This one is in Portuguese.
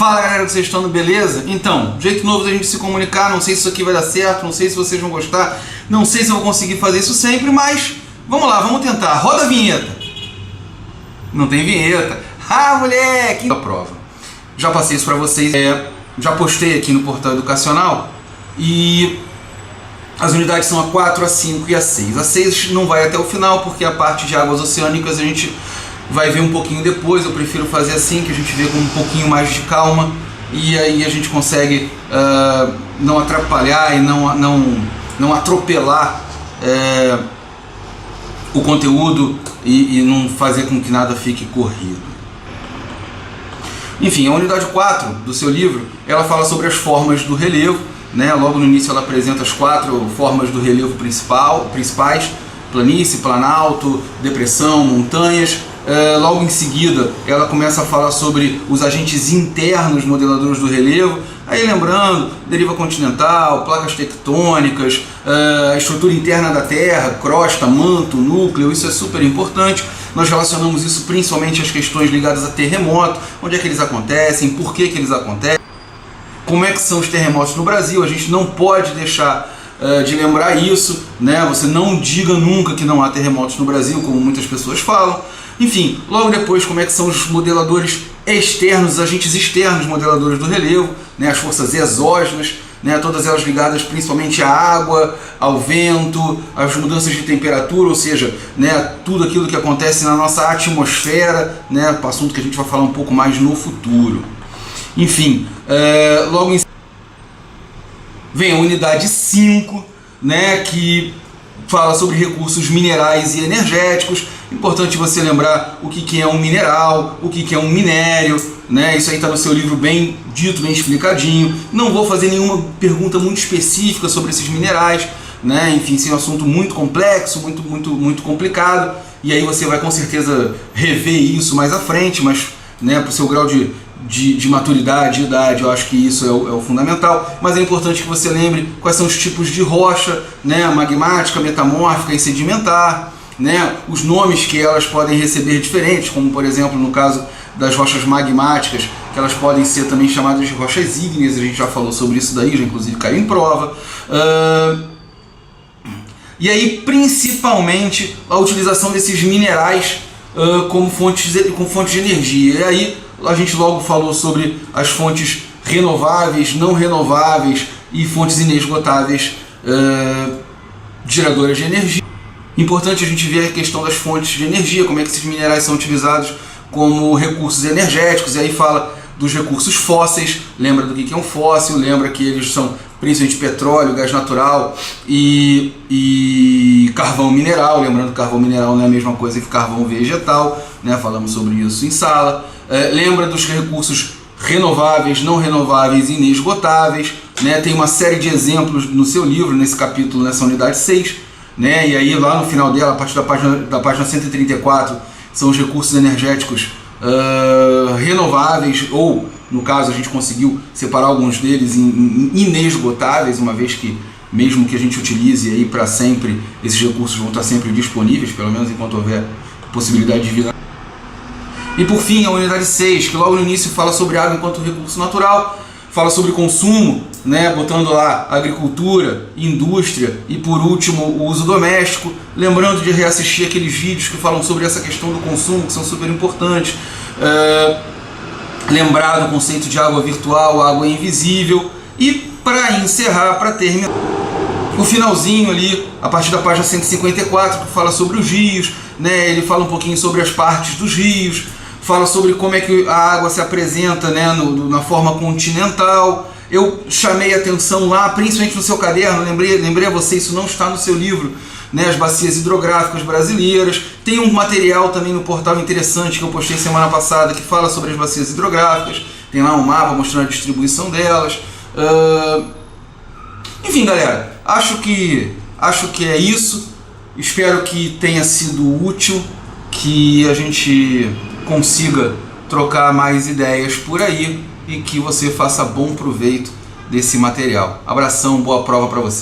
Fala galera, vocês estão no beleza? Então, jeito novo da gente se comunicar, não sei se isso aqui vai dar certo, não sei se vocês vão gostar, não sei se eu vou conseguir fazer isso sempre, mas vamos lá, vamos tentar. Roda a vinheta. Não tem vinheta. Ah, moleque! A prova. Já passei isso pra vocês, já postei aqui no portal educacional e as unidades são a 4, a 5 e a 6. A 6 não vai até o final porque a parte de águas oceânicas a gente vai ver um pouquinho depois. Eu prefiro fazer assim, que a gente vê com um pouquinho mais de calma e aí a gente consegue não atrapalhar e não atropelar o conteúdo e não fazer com que nada fique corrido. Enfim, a unidade 4 do seu livro, ela fala sobre as formas do relevo, né? Logo no início ela apresenta as 4 formas do relevo principais: planície, planalto, depressão, montanhas. Logo em seguida ela começa a falar sobre os agentes internos modeladores do relevo, aí lembrando, deriva continental, placas tectônicas, a estrutura interna da Terra, crosta, manto, núcleo. Isso é super importante. Nós relacionamos isso principalmente às questões ligadas a terremoto, onde é que eles acontecem, por que eles acontecem, como é que são os terremotos no Brasil. A gente não pode deixar de lembrar isso, né? Você não diga nunca que não há terremotos no Brasil, como muitas pessoas falam. Enfim, logo depois, como é que são os modeladores externos, os agentes externos modeladores do relevo, né? As forças exógenas, né? Todas elas ligadas principalmente à água, ao vento, às mudanças de temperatura, ou seja, né? Tudo aquilo que acontece na nossa atmosfera, né? Assunto que a gente vai falar um pouco mais no futuro. Enfim, logo em seguida vem a unidade 5, né? Que fala sobre recursos minerais e energéticos. Importante você lembrar o que é um mineral, o que é um minério, né? Isso aí está no seu livro bem dito, bem explicadinho. Não vou fazer nenhuma pergunta muito específica sobre esses minerais, né? Enfim, isso é um assunto muito complexo, muito complicado, e aí você vai com certeza rever isso mais à frente, mas, né, para o seu grau de maturidade, de idade, eu acho que isso é o fundamental. Mas é importante que você lembre quais são os tipos de rocha, né? Magmática, metamórfica e sedimentar, né? Os nomes que elas podem receber diferentes, como por exemplo no caso das rochas magmáticas, que elas podem ser também chamadas de rochas ígneas. A gente já falou sobre isso daí, já inclusive caiu em prova. E aí principalmente a utilização desses minerais como fontes de energia. E aí a gente logo falou sobre as fontes renováveis, não renováveis e fontes inesgotáveis geradoras de energia. Importante a gente ver a questão das fontes de energia, como é que esses minerais são utilizados como recursos energéticos. E aí fala dos recursos fósseis, lembra do que é um fóssil, lembra que eles são principalmente petróleo, gás natural e carvão mineral. Lembrando que carvão mineral não é a mesma coisa que carvão vegetal, né? Falamos sobre isso em sala. Lembra dos recursos renováveis, não renováveis e inesgotáveis, né? Tem uma série de exemplos no seu livro, nesse capítulo, nessa unidade 6, né? E aí lá no final dela, a partir da página 134, são os recursos energéticos renováveis, ou no caso a gente conseguiu separar alguns deles em inesgotáveis, uma vez que mesmo que a gente utilize aí para sempre, esses recursos vão estar sempre disponíveis, pelo menos enquanto houver possibilidade de vida. E por fim, a unidade 6, que logo no início fala sobre água enquanto recurso natural, fala sobre consumo, né, botando lá agricultura, indústria e por último o uso doméstico. Lembrando de reassistir aqueles vídeos que falam sobre essa questão do consumo, que são super importantes. Lembrar do conceito de água virtual, água invisível. E para encerrar, para terminar, o finalzinho ali, a partir da página 154, que fala sobre os rios, né? Ele fala um pouquinho sobre as partes dos rios, fala sobre como é que a água se apresenta, né, na forma continental. Eu chamei a atenção lá, principalmente no seu caderno, lembrei a você, isso não está no seu livro, né, as bacias hidrográficas brasileiras. Tem um material também no portal interessante que eu postei semana passada que fala sobre as bacias hidrográficas. Tem lá um mapa mostrando a distribuição delas. Enfim, galera, acho que é isso. Espero que tenha sido útil, que a gente consiga trocar mais ideias por aí e que você faça bom proveito desse material. Abração, boa prova para você.